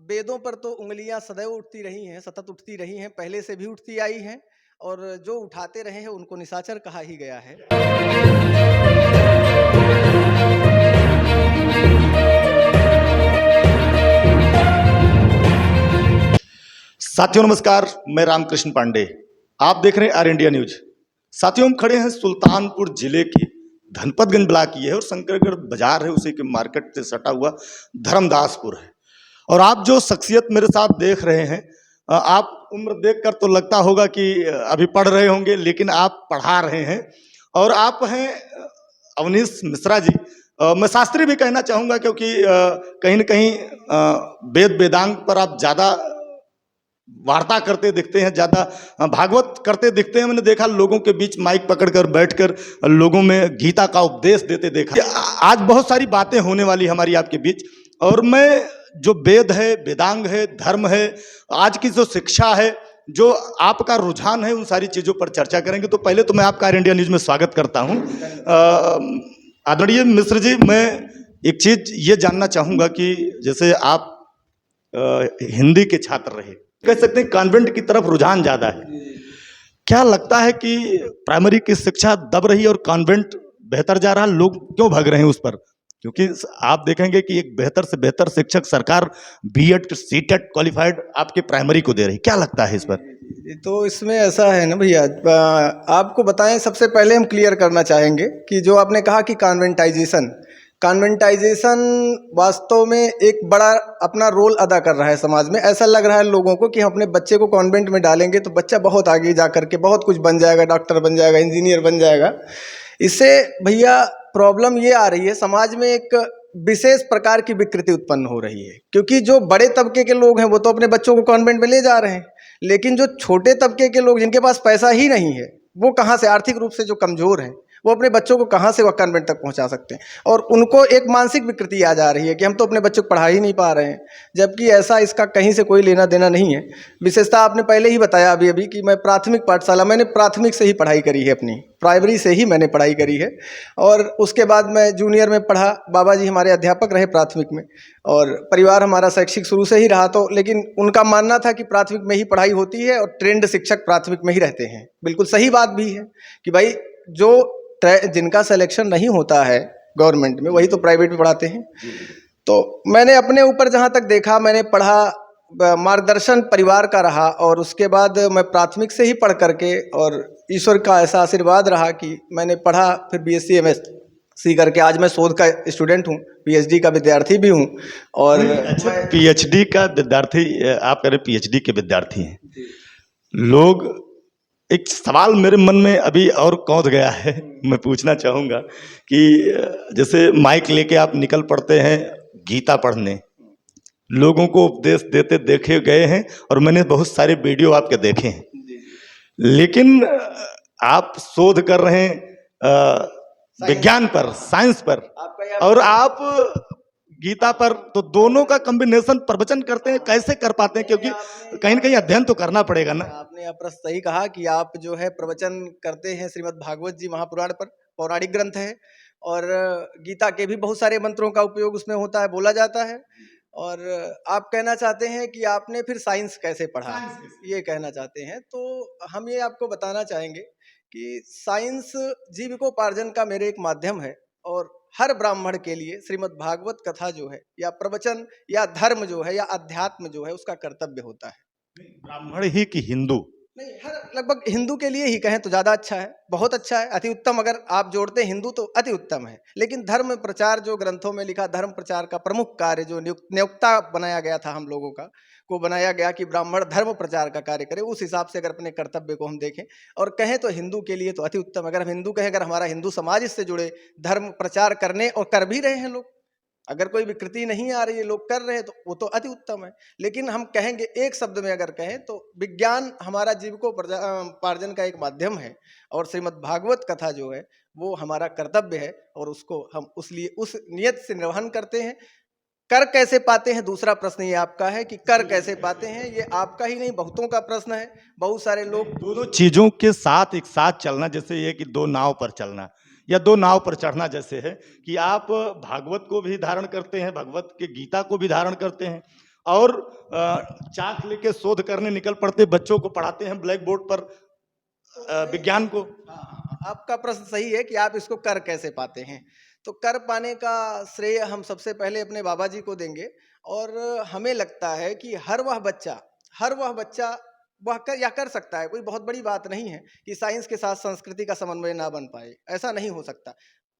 वेदों पर तो उँगलियाँ सदैव उठती रही हैं, सतत उठती रही हैं, पहले से भी उठती आई हैं और जो उठाते रहे हैं उनको निशाचर कहा ही गया है। साथियों नमस्कार, मैं रामकृष्ण पांडे। आप देख रहे हैं आर इंडिया न्यूज। साथियों, हम खड़े हैं सुल्तानपुर जिले की धनपतगंज ब्लॉक की है और शंकरगढ़ बाजार है, उसी के मार्केट से सटा हुआ धर्मदासपुर है। और आप जो शख्सियत मेरे साथ देख रहे हैं, आप उम्र देखकर तो लगता होगा कि अभी पढ़ रहे होंगे, लेकिन आप पढ़ा रहे हैं। और आप हैं अवनीश मिश्रा जी। मैं शास्त्री भी कहना चाहूँगा, क्योंकि कहीं न कहीं वेद वेदांग पर आप ज़्यादा वार्ता करते दिखते हैं, ज़्यादा भागवत करते दिखते हैं। मैंने देखा लोगों के बीच माइक पकड़कर बैठकर लोगों में गीता का उपदेश देते देखा। आज बहुत सारी बातें होने वाली हमारी आपके बीच, और मैं जो वेद है, वेदांग है, धर्म है, आज की जो शिक्षा है, जो आपका रुझान है, उन सारी चीज़ों पर चर्चा करेंगे। तो पहले तो मैं आपका आर इंडिया न्यूज में स्वागत करता हूँ। आदरणीय मिश्र जी, मैं एक चीज़ ये जानना चाहूँगा कि जैसे आप हिंदी के छात्र रहे, कह सकते हैं कॉन्वेंट की तरफ रुझान ज्यादा है। क्या लगता है कि प्राइमरी की शिक्षा दब रही है और कॉन्वेंट बेहतर जा रहा है? लोग क्यों भाग रहे हैं उस पर? क्योंकि आप देखेंगे कि एक बेहतर से बेहतर शिक्षक सरकार बीएड सीटेट क्वालिफाइड आपके प्राइमरी को दे रही है। क्या लगता है इस पर? तो इसमें ऐसा है ना भैया, आपको बताएं, सबसे पहले हम क्लियर करना चाहेंगे कि जो आपने कहा कि कॉन्वेंटाइजेशन वास्तव में एक बड़ा अपना रोल अदा कर रहा है समाज में। ऐसा लग रहा है लोगों को कि हम अपने बच्चे को कॉन्वेंट में डालेंगे तो बच्चा बहुत आगे जा करके बहुत कुछ बन जाएगा, डॉक्टर बन जाएगा, इंजीनियर बन जाएगा। इससे भैया प्रॉब्लम ये आ रही है, समाज में एक विशेष प्रकार की विकृति उत्पन्न हो रही है। क्योंकि जो बड़े तबके के लोग हैं वो तो अपने बच्चों को कॉन्वेंट में ले जा रहे हैं, लेकिन जो छोटे तबके के लोग जिनके पास पैसा ही नहीं है, वो कहाँ से, आर्थिक रूप से जो कमज़ोर हैं, वो अपने बच्चों को कहाँ से वह कॉन्वेंट तक पहुँचा सकते हैं। और उनको एक मानसिक विकृति आ जा रही है कि हम तो अपने बच्चों को पढ़ा ही नहीं पा रहे हैं, जबकि ऐसा इसका कहीं से कोई लेना देना नहीं है। विशेषता आपने पहले ही बताया अभी अभी कि मैं प्राथमिक पाठशाला, मैंने प्राथमिक से ही पढ़ाई करी है, अपनी प्राइमरी से ही मैंने पढ़ाई करी है। और उसके बाद मैं जूनियर में पढ़ा, बाबा जी हमारे अध्यापक रहे प्राथमिक में, और परिवार हमारा शैक्षिक शुरू से ही रहा। तो लेकिन उनका मानना था कि प्राथमिक में ही पढ़ाई होती है और ट्रेंड शिक्षक प्राथमिक में ही रहते हैं। बिल्कुल सही बात भी है कि भाई जो जिनका सिलेक्शन नहीं होता है गवर्नमेंट में, वही तो प्राइवेट में पढ़ाते हैं। तो मैंने अपने ऊपर जहाँ तक देखा, मैंने पढ़ा, मार्गदर्शन परिवार का रहा, और उसके बाद मैं प्राथमिक से ही पढ़ करके, और ईश्वर का ऐसा आशीर्वाद रहा कि मैंने पढ़ा, फिर बीएससी एमएससी करके आज मैं शोध का स्टूडेंट हूँ, पीएचडी का विद्यार्थी भी हूँ। और अच्छा, पीएचडी का विद्यार्थी आप कह रहे, पीएचडी के विद्यार्थी हैं लोग। एक सवाल मेरे मन में अभी और कौंध गया है, मैं पूछना चाहूँगा कि जैसे माइक लेके आप निकल पड़ते हैं गीता पढ़ने, लोगों को उपदेश देते देखे गए हैं, और मैंने बहुत सारे वीडियो आपके देखे हैं, लेकिन आप शोध कर रहे हैं विज्ञान पर, साइंस पर, और आप गीता पर, तो दोनों का कॉम्बिनेशन प्रवचन करते हैं, कैसे कर पाते हैं? क्योंकि कहीं ना कहीं अध्ययन तो करना पड़ेगा ना। आपने प्रश्न सही कहा कि आप जो है प्रवचन करते हैं श्रीमद् भागवत जी महापुराण पर, पौराणिक ग्रंथ है, और गीता के भी बहुत सारे मंत्रों का उपयोग उसमें होता है, बोला जाता है। और आप कहना चाहते हैं कि आपने फिर साइंस कैसे पढ़ा, ये कहना चाहते हैं। तो हम ये आपको बताना चाहेंगे कि साइंस जीविकोपार्जन का मेरे एक माध्यम है, और हर ब्राह्मण के लिए श्रीमद् भागवत कथा जो है, या प्रवचन, या धर्म जो है, या अध्यात्म जो है, उसका कर्तव्य होता है। ब्राह्मण ही कि हिंदू? नहीं, हर लगभग हिंदू के लिए ही कहें तो ज़्यादा अच्छा है, बहुत अच्छा है, अति उत्तम। अगर आप जोड़ते हैं हिंदू तो अति उत्तम है। लेकिन धर्म प्रचार जो ग्रंथों में लिखा, धर्म प्रचार का प्रमुख कार्य जो नियुक्ता बनाया गया था हम लोगों का, को बनाया गया कि ब्राह्मण धर्म प्रचार का कार्य करे, उस हिसाब से अगर अपने कर्तव्य को हम देखें और कहें तो हिंदू के लिए तो अति उत्तम। अगर हम हिंदू कहें, अगर हमारा हिंदू समाज इससे जुड़े, धर्म प्रचार करने, और कर भी रहे हैं लोग, अगर कोई विकृति नहीं आ रही है, लोग कर रहे हैं, तो वो तो अति उत्तम है। लेकिन हम कहेंगे, एक शब्द में अगर कहें तो विज्ञान हमारा जीविकोपार्जन का एक माध्यम है, और श्रीमद् भागवत कथा जो है वो हमारा कर्तव्य है, और उसको हम उस नियत से निर्वहन करते हैं। कर कैसे पाते हैं, दूसरा प्रश्न ये आपका है कि कर कैसे पाते हैं, ये आपका ही नहीं बहुतों का प्रश्न है। बहुत सारे लोग दोनों चीजों के साथ एक साथ चलना, जैसे ये कि दो नाव पर चलना या दो नाव पर चढ़ना, जैसे है कि आप भागवत को भी धारण करते हैं, भगवत के गीता को भी धारण करते हैं, और चाक लेके शोध करने निकल पड़ते, बच्चों को पढ़ाते हैं ब्लैक बोर्ड पर विज्ञान को। हाँ, आपका प्रश्न सही है कि आप इसको कर कैसे पाते हैं। तो कर पाने का श्रेय हम सबसे पहले अपने बाबा जी को देंगे। और हमें लगता है कि हर वह बच्चा वह कर सकता है। कोई बहुत बड़ी बात नहीं है कि साइंस के साथ संस्कृति का समन्वय ना बन पाए, ऐसा नहीं हो सकता।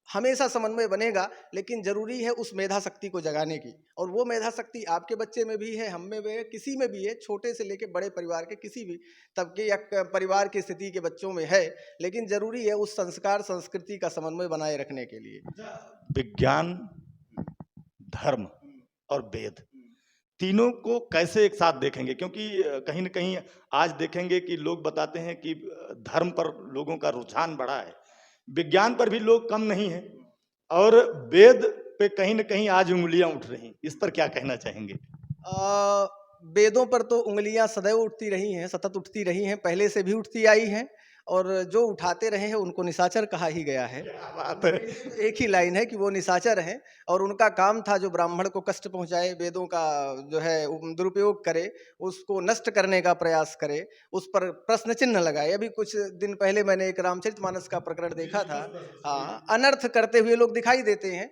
हमेशा समन्वय बनेगा, लेकिन जरूरी है उस मेधा शक्ति को जगाने की। और वो मेधा शक्ति आपके बच्चे में भी है, हम में भी है, किसी में भी है, छोटे से लेके बड़े परिवार के किसी भी तबके या परिवार की स्थिति के बच्चों में है। लेकिन जरूरी है उस संस्कार संस्कृति का समन्वय बनाए रखने के लिए। विज्ञान, धर्म और वेद, तीनों को कैसे एक साथ देखेंगे? क्योंकि कहीं न कहीं आज देखेंगे कि लोग बताते हैं कि धर्म पर लोगों का रुझान बढ़ा है, विज्ञान पर भी लोग कम नहीं हैं, और वेद पे कहीं न कहीं आज उँगलियां उठ रही हैं। इस पर क्या कहना चाहेंगे? अ, वेदों पर तो उंगलियां सदैव उठती रही हैं, सतत उठती रही हैं, पहले से भी उठती आई हैं। और जो उठाते रहे हैं उनको निशाचर कहा ही गया है। क्या बात है! एक ही लाइन है कि वो निशाचर हैं। और उनका काम था जो ब्राह्मण को कष्ट पहुंचाए, वेदों का जो है दुरुपयोग करे, उसको नष्ट करने का प्रयास करे, उस पर प्रश्न चिन्ह लगाए। अभी कुछ दिन पहले मैंने एक रामचरितमानस का प्रकरण देखा था। हाँ, अनर्थ करते हुए लोग दिखाई देते हैं।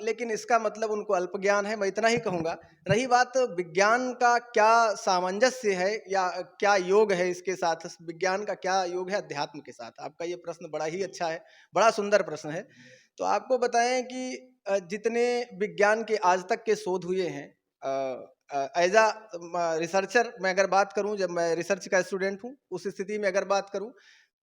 लेकिन इसका मतलब उनको अल्प ज्ञान है, मैं इतना ही कहूँगा। रही बात विज्ञान का क्या सामंजस्य है या क्या योग है इसके साथ, विज्ञान का क्या योग है अध्यात्म के साथ, आपका ये प्रश्न बड़ा ही अच्छा है, बड़ा सुंदर प्रश्न है। तो आपको बताएं कि जितने विज्ञान के आज तक के शोध हुए हैं, एज अ रिसर्चर मैं अगर बात करूं, जब मैं रिसर्च का स्टूडेंट हूं, उस स्थिति में अगर बात करूं,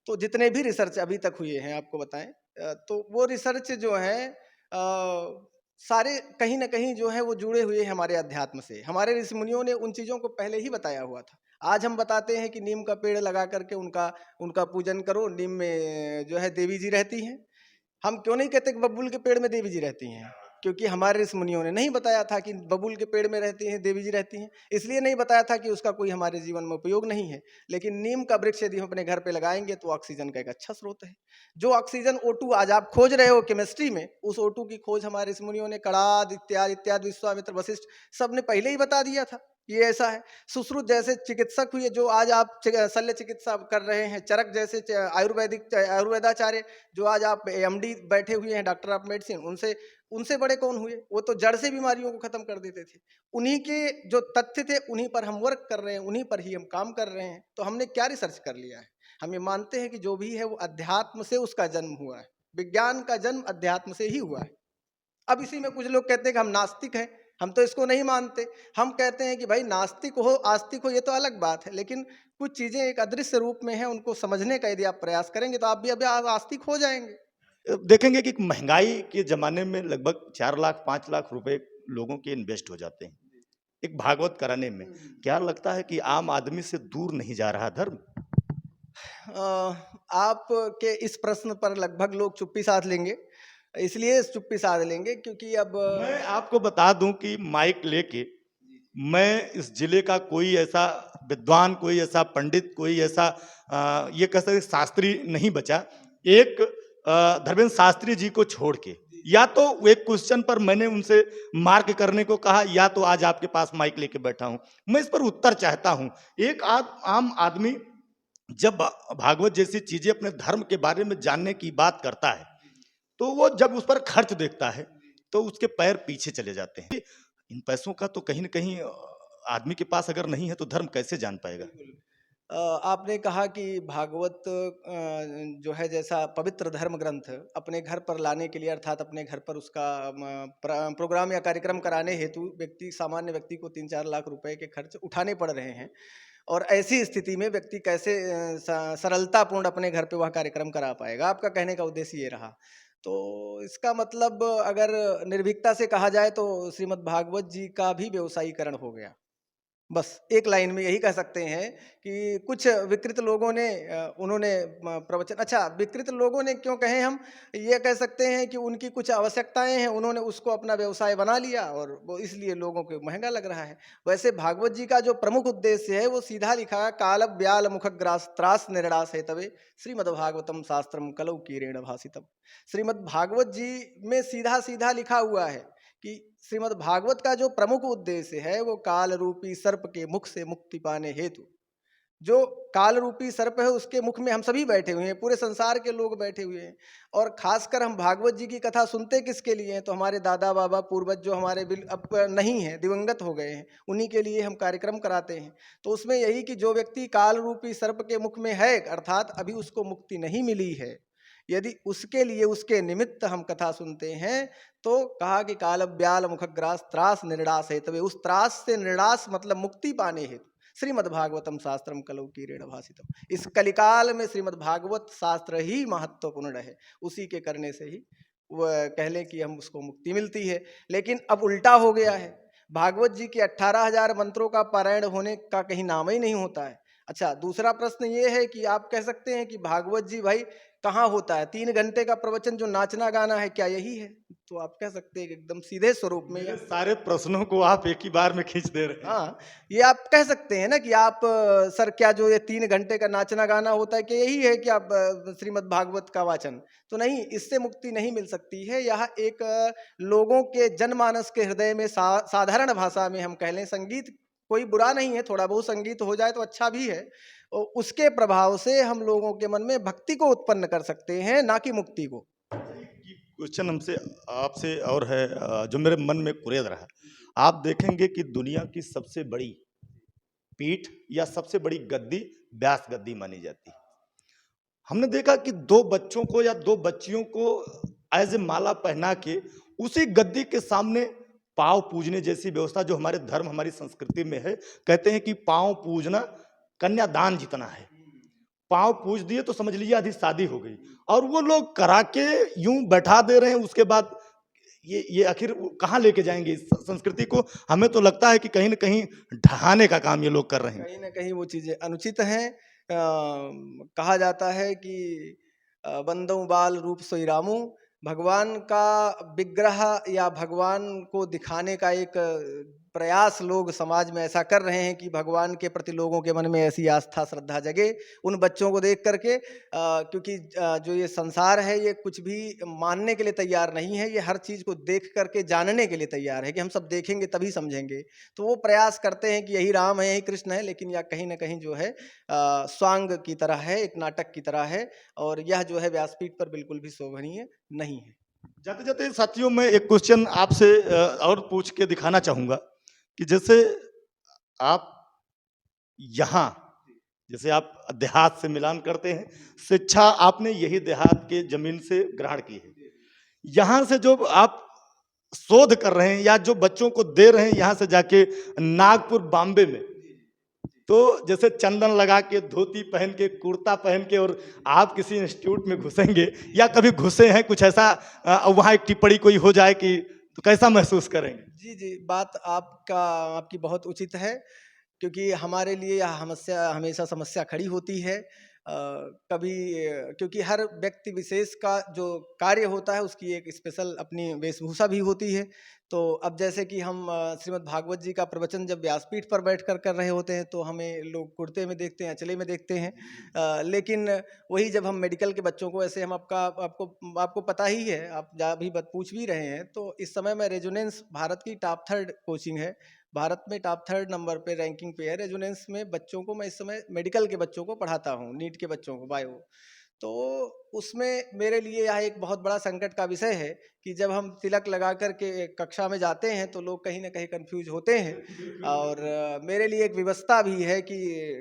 तो जितने भी रिसर्च अभी तक हुए हैं आपको बताएं, तो वो रिसर्च जो है सारे कहीं न कहीं जो है वो जुड़े हुए हैं हमारे अध्यात्म से। हमारे ऋषि मुनियों ने उन चीज़ों को पहले ही बताया हुआ था। आज हम बताते हैं कि नीम का पेड़ लगा करके उनका उनका पूजन करो, नीम में जो है देवी जी रहती हैं। हम क्यों नहीं कहते कि बबूल के पेड़ में देवी जी रहती हैं? क्योंकि हमारे ऋषि मुनियों ने नहीं बताया था कि बबूल के पेड़ में रहती हैं देवी जी रहती हैं। इसलिए नहीं बताया था कि उसका कोई हमारे जीवन में उपयोग नहीं है। लेकिन नीम का वृक्ष यदि हम अपने घर पे लगाएंगे तो ऑक्सीजन का एक अच्छा स्रोत है। जो ऑक्सीजन O2 आज आप खोज रहे हो केमिस्ट्री में, उस O2 की खोज हमारे ऋषि मुनियों ने, कणाद इत्यादि इत्यादि, विश्वामित्र वशिष्ठ सब ने पहले ही बता दिया था। ये ऐसा है। सुश्रुत जैसे चिकित्सक हुए जो आज आप शल्य चिकित्सा कर रहे हैं, चरक जैसे आयुर्वेदाचार्य जो आज आप MD बैठे हुए हैं, डॉक्टर ऑफ मेडिसिन, उनसे उनसे बड़े कौन हुए? वो तो जड़ से बीमारियों को खत्म कर देते थे। उन्हीं के जो तथ्य थे उन्हीं पर हम वर्क कर रहे हैं, उन्हीं पर ही हम काम कर रहे हैं। तो हमने क्या रिसर्च कर लिया है? हम ये मानते हैं कि जो भी है वो अध्यात्म से उसका जन्म हुआ है। विज्ञान का जन्म अध्यात्म से ही हुआ है। अब इसी में कुछ लोग कहते हैं कि हम नास्तिक हैं, हम तो इसको नहीं मानते। हम कहते हैं कि भाई नास्तिक हो आस्तिक हो ये तो अलग बात है, लेकिन कुछ चीजें एक अदृश्य रूप में हैं, उनको समझने का यदि आप प्रयास करेंगे तो आप भी अभी आस्तिक हो जाएंगे। देखेंगे कि महंगाई के ज़माने में लगभग 4 लाख 5 लाख रुपए लोगों के इन्वेस्ट हो जाते हैं, एक भागवत कराने में। क्या लगता है कि आम आदमी से दूर नहीं जा रहा धर्म? आपके इस प्रश्न पर लगभग लोग चुप्पी साध लेंगे। इसलिए चुप्पी साध लेंगे क्योंकि अब मैं आपको बता दूं कि माइक लेके मैं इस जिले का कोई ऐसा विद्वान, कोई ऐसा पंडित, कोई ऐसा ये कह सकते शास्त्री नहीं बचा, एक धर्मेंद्र शास्त्री जी को छोड़ के। या तो एक क्वेश्चन पर मैंने उनसे मार्क करने को कहा, या तो आज आपके पास माइक लेके बैठा हूं। मैं इस पर उत्तर चाहता हूं। एक आम आदमी जब भागवत जैसी चीजें अपने धर्म के बारे में जानने की बात करता है, तो वो जब उस पर खर्च देखता है तो उसके पैर पीछे चले जाते हैं। इन पैसों का तो कहीं न कहीं आदमी के पास अगर नहीं है तो धर्म कैसे जान पाएगा? आपने कहा कि भागवत जो है जैसा पवित्र धर्म ग्रंथ अपने घर पर लाने के लिए, अर्थात अपने घर पर उसका प्रोग्राम या कार्यक्रम कराने हेतु सामान्य व्यक्ति को 3-4 लाख रुपए के खर्च उठाने पड़ रहे हैं। और ऐसी स्थिति में व्यक्ति कैसे सरलतापूर्ण अपने घर पे वह कार्यक्रम करा पाएगा? आपका कहने का उद्देश्य ये रहा। तो इसका मतलब अगर निर्भीकता से कहा जाए तो श्रीमद् भागवत जी का भी व्यवसायीकरण हो गया। बस एक लाइन में यही कह सकते हैं कि कुछ विकृत लोगों ने उन्होंने प्रवचन, अच्छा विकृत लोगों ने क्यों कहें, हम ये कह सकते हैं कि उनकी कुछ आवश्यकताएं हैं, उन्होंने उसको अपना व्यवसाय बना लिया और वो इसलिए लोगों को महंगा लग रहा है। वैसे भागवत जी का जो प्रमुख उद्देश्य है वो सीधा लिखा है, काल ब्याल मुखग्रास त्रास निर्णास है तवे श्रीमद्भागवतम शास्त्रम कलौ कीरेण भासितम। श्रीमद् भागवत जी में सीधा सीधा लिखा हुआ है कि श्रीमद् भागवत का जो प्रमुख उद्देश्य है वो काल रूपी सर्प के मुख से मुक्ति पाने हेतु, जो काल रूपी सर्प है उसके मुख में हम सभी बैठे हुए हैं, पूरे संसार के लोग बैठे हुए हैं। और खासकर हम भागवत जी की कथा सुनते किसके लिए हैं? तो हमारे दादा बाबा पूर्वज जो हमारे अब नहीं हैं, दिवंगत हो गए हैं, उन्हीं के लिए हम कार्यक्रम कराते हैं। तो उसमें यही कि जो व्यक्ति काल रूपी सर्प के मुख में है, अर्थात अभी उसको मुक्ति नहीं मिली है, यदि उसके लिए उसके निमित्त हम कथा सुनते हैं तो कहा कि काल ब्याल मुखग्रास त्रास निर्णास है, तभी उस त्रास से निर्णास मतलब मुक्ति पाने हेतु श्रीमद्भागवतम शास्त्रम कलौ कीरेण भासितम, इस कलिकाल में श्रीमद्भागवत शास्त्र ही महत्वपूर्ण है। उसी के करने से ही वह कह लें कि हम उसको मुक्ति मिलती है। लेकिन अब उल्टा हो गया है, भागवत जी के 18,000 मंत्रों का पारायण होने का कहीं नाम ही नहीं होता है। अच्छा, दूसरा प्रश्न ये है कि आप कह सकते हैं कि भागवत जी भाई कहाँ होता है? 3 घंटे का प्रवचन जो नाचना गाना है, क्या यही है? तो आप कह सकते हैं कि एकदम सीधे स्वरूप में मेरे सारे प्रश्नों को आप एक ही बार में खींच दे रहे हैं। हाँ, ये आप कह सकते हैं ना कि आप सर क्या जो ये 3 घंटे का नाचना गाना होता है कि यही है कि आप श्रीमद् भागवत का वाचन? तो नहीं, इससे मुक्ति नहीं मिल सकती है। यह एक लोगों के जनमानस के हृदय में साधारण भाषा में हम कह लें, संगीत कोई बुरा नहीं है, थोड़ा बहुत संगीत हो जाए तो अच्छा भी है। उसके प्रभाव से हम लोगों के मन में भक्ति को उत्पन्न कर सकते हैं, ना कि मुक्ति को। क्वेश्चन हमसे आपसे और है जो मेरे मन में कुरेद रहा है। आप देखेंगे कि दुनिया की सबसे बड़ी पीठ या सबसे बड़ी गद्दी व्यास गद्दी मानी जाती है। हमने देखा कि 2 बच्चों को या 2 बच्चियों को एज ए माला पहना के उसी गद्दी के सामने पांव पूजने जैसी व्यवस्था जो हमारे धर्म हमारी संस्कृति में है। कहते हैं कि पांव पूजना कन्यादान जितना है। पांव पूज दिए तो समझ लीजिए आधी शादी हो गई, और वो लोग करा के यूं बैठा दे रहे हैं। उसके बाद ये आखिर कहाँ लेके जाएंगे इस संस्कृति को? हमें तो लगता है कि कहीं ना कहीं ढहाने का काम ये लोग कर रहे हैं। कहीं ना कहीं वो चीजें अनुचित हैं। कहा जाता है कि बंदों बाल रूप सोई रामू, भगवान का विग्रह या भगवान को दिखाने का एक प्रयास लोग समाज में ऐसा कर रहे हैं कि भगवान के प्रति लोगों के मन में ऐसी आस्था श्रद्धा जगे उन बच्चों को देख करके। क्योंकि जो ये संसार है ये कुछ भी मानने के लिए तैयार नहीं है, ये हर चीज़ को देख करके जानने के लिए तैयार है कि हम सब देखेंगे तभी समझेंगे। तो वो प्रयास करते हैं कि यही राम है, यही कृष्ण है, लेकिन यह कहीं ना कहीं जो है स्वांग की तरह है, एक नाटक की तरह है, और यह जो है व्यासपीठ पर बिल्कुल भी शोभनीय नहीं है। जाते जाते साथियों में एक क्वेश्चन आपसे और पूछ के दिखाना चाहूंगा कि जैसे आप यहाँ जैसे आप देहात से मिलान करते हैं, शिक्षा आपने यही देहात के जमीन से ग्रहण की है। यहाँ से जो आप शोध कर रहे हैं या जो बच्चों को दे रहे हैं यहाँ से जाके नागपुर बॉम्बे में, तो जैसे चंदन लगा के धोती पहन के कुर्ता पहन के और आप किसी इंस्टीट्यूट में घुसेंगे या कभी घुसे हैं, कुछ ऐसा वहाँ एक टिप्पणी कोई हो जाए कि तो कैसा महसूस करेंगे? जी जी, बात आपकी बहुत उचित है, क्योंकि हमारे लिए यह समस्या हमेशा समस्या खड़ी होती है। कभी क्योंकि हर व्यक्ति विशेष का जो कार्य होता है उसकी एक स्पेशल अपनी वेशभूषा भी होती है। तो अब जैसे कि हम श्रीमद् भागवत जी का प्रवचन जब व्यासपीठ पर बैठकर कर रहे होते हैं तो हमें लोग कुर्ते में देखते हैं, अचले में देखते हैं। लेकिन वही जब हम मेडिकल के बच्चों को, ऐसे हम आपको पता ही है, आप जहाँ भी पूछ भी रहे हैं, तो इस समय मैं रेजोनेंस भारत की टॉप 3 कोचिंग है, भारत में टॉप 3 नंबर पे रैंकिंग पे है रेजोनेंस में, बच्चों को मैं इस समय मेडिकल के बच्चों को पढ़ाता हूँ, नीट के बच्चों को, बायो। तो उसमें मेरे लिए यह एक बहुत बड़ा संकट का विषय है कि जब हम तिलक लगा कर के कक्षा में जाते हैं तो लोग कहीं ना कहीं कंफ्यूज होते हैं। और मेरे लिए एक व्यवस्था भी है कि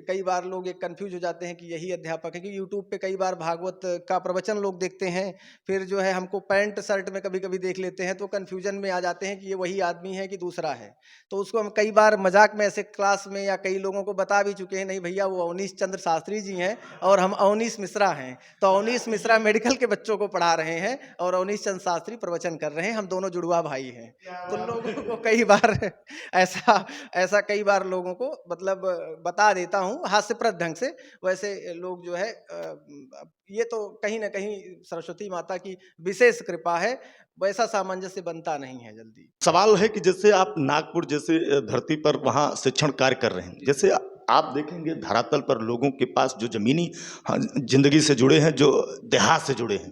कई बार लोग एक कंफ्यूज हो जाते हैं कि यही अध्यापक है, कि यूट्यूब पे कई बार भागवत का प्रवचन लोग देखते हैं, फिर जो है हमको पैंट शर्ट में कभी कभी देख लेते हैं तो कन्फ्यूजन में आ जाते हैं कि ये वही आदमी है कि दूसरा है। तो उसको हम कई बार मजाक में ऐसे क्लास में या कई लोगों को बता भी चुके हैं, नहीं भैया वो अवनीश चंद्र शास्त्री जी हैं और हम अवनीश मिश्रा हैं। तो अवनीश मिश्रा मेडिकल के बच्चों को पढ़ा रहे हैं और अवनीश चंद्र शास्त्री प्रवचन कर रहे हैं, हम दोनों जुड़वा भाई हैं। तो लोगों को कई बार ऐसा कई बार लोगों को मतलब बता देता हूँ हास्यप्रद ढंग से। वैसे लोग जो है ये तो कहीं ना कहीं सरस्वती माता की विशेष कृपा है, वैसा सामंजस्य बनता नहीं है जल्दी। सवाल है कि जैसे आप नागपुर जैसे धरती पर वहाँ शिक्षण कार्य कर रहे हैं, जैसे आप देखेंगे धरातल पर लोगों के पास जो जमीनी जिंदगी से जुड़े हैं, जो देहात से जुड़े हैं,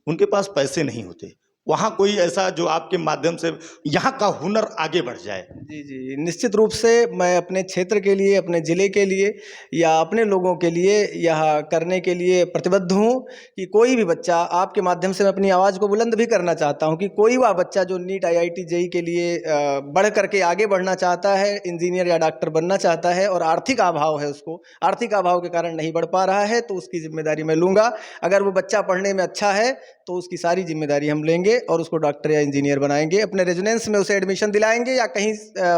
उनके पास पैसे नहीं होते, वहाँ कोई ऐसा जो आपके माध्यम से यहाँ का हुनर आगे बढ़ जाए? जी, जी। निश्चित रूप से मैं अपने क्षेत्र के लिए, अपने ज़िले के लिए या अपने लोगों के लिए यह करने के लिए प्रतिबद्ध हूँ कि कोई भी बच्चा आपके माध्यम से मैं अपनी आवाज़ को बुलंद भी करना चाहता हूँ कि कोई वह बच्चा जो नीट, आईआईटी, जेईई के लिए बढ़ कर के आगे बढ़ना चाहता है, इंजीनियर या डॉक्टर बनना चाहता है और आर्थिक अभाव है उसको, आर्थिक अभाव के कारण नहीं बढ़ पा रहा है, तो उसकी ज़िम्मेदारी मैं लूँगा। अगर वो बच्चा पढ़ने में अच्छा है, तो उसकी सारी ज़िम्मेदारी हम लेंगे और उसको डॉक्टर या इंजीनियर बनाएँगे। अपने रेजिडेंस में उसे एडमिशन दिलाएँगे या कहीं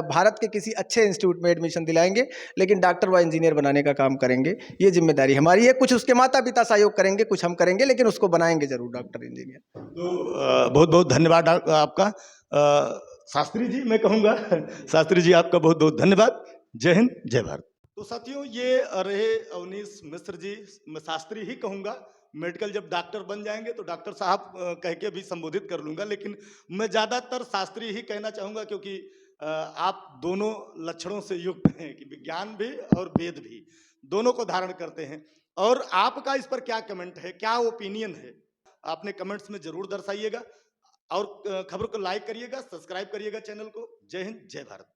भारत के किसी अच्छे इंस्टीट्यूट में एडमिशन दिलाएँगे, लेकिन डॉक्टर व इंजीनियर बनाने का काम करेंगे। ये ज़िम्मेदारी हमारी है। कुछ उसके माता-पिता सहयोग करेंगे, कुछ हम करेंगे, लेकिन उसको बनाएँगे ज़रूर डॉक्टर, इंजीनियर। तो बहुत बहुत धन्यवाद आपका। शास्त्री जी मैं कहूँगा शास्त्री जी आपका बहुत बहुत धन्यवाद। जय हिंद, जय भारत। तो साथियों ये रहे अवनीश मिश्र जी, मैं शास्त्री ही कहूँगा। मेडिकल जब डॉक्टर बन जाएंगे तो डॉक्टर साहब कह के भी संबोधित कर लूँगा, लेकिन मैं ज़्यादातर शास्त्री ही कहना चाहूँगा क्योंकि आप दोनों लक्षणों से युक्त हैं कि विज्ञान भी और वेद भी, दोनों को धारण करते हैं। और आपका इस पर क्या कमेंट है, क्या ओपिनियन है? आपने कमेंट्स में जरूर दर्शाइएगा और खबर को लाइक करिएगा, सब्सक्राइब करिएगा चैनल को। जय हिंद, जय भारत।